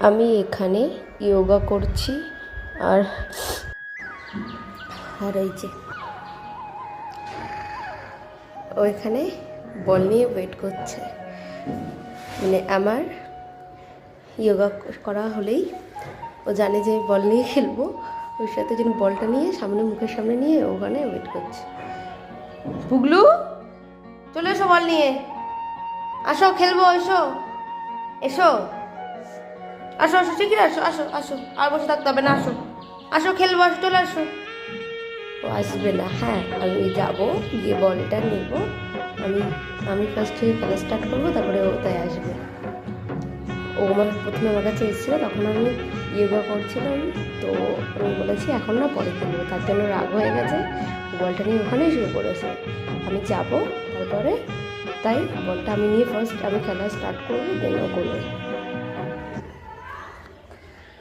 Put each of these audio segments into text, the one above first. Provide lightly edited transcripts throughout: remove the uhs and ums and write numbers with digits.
আমি এখানে যোগা করছি আর আর এই যে ওইখানে বল নিয়ে ওয়েট করছে। মানে আমার যোগা করা হলেই ও জানে যে বল নিয়ে খেলবো, ওর সাথে যেন বলটা নিয়ে সামনে মুখের সামনে নিয়ে ওখানে ওয়েট করছে। পুগলু চলে এসো, বল নিয়ে আসো, খেলবো, এসো এসো আসো আসো, ঠিক আছে, আসো আসো আসো, আর বসে থাকতে হবে না, আসো আসো খেলবো, আসো, চলে আসো। ও আসবে না, হ্যাঁ আমি যাবো, গিয়ে বলটা নেবো, আমি আমি ফার্স্টে খেলা স্টার্ট করবো, তারপরে ও তাই আসবে। ও প্রথমে আমার কাছে এসেছিলো, তখন আমি যোগা করছিলাম, তো আমি বলেছি এখন না পরে খেলবো, তার জন্য রাগ হয়ে গেছে, বলটা নিয়ে ওখানেই শুরু করেছে। আমি যাবো, তারপরে তাই বলটা আমি নিয়ে ফার্স্ট আমি খেলা স্টার্ট করবো, দেন ও করবে।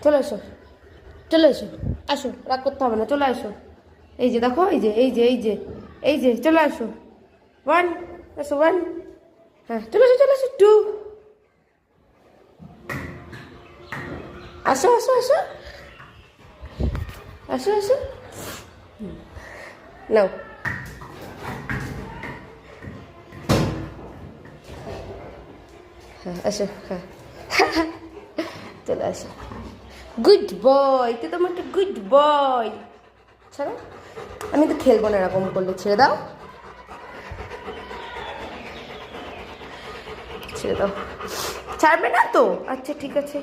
চলে এসো, চলে এসো, আসো, রাগ করতে হবে না, চলে আসো। এই যে দেখো, এই যে এই যে এই যে এই যে চলে আসো, ওয়ান, আসো ওয়ান, হ্যাঁ চলে আসো, চলে আসো টু, আসো আসো আসো আসো আসো, নাও, হ্যাঁ আসো, হ্যাঁ চলে আসো, গুড বয়, তো তোমার একটা গুড বয়। ছাড়ো, আমি তো খেলবো না এরকম করলে, ছেড়ে দাও, ছেড়ে দাও, ছাড়বে না তো, আচ্ছা ঠিক আছে।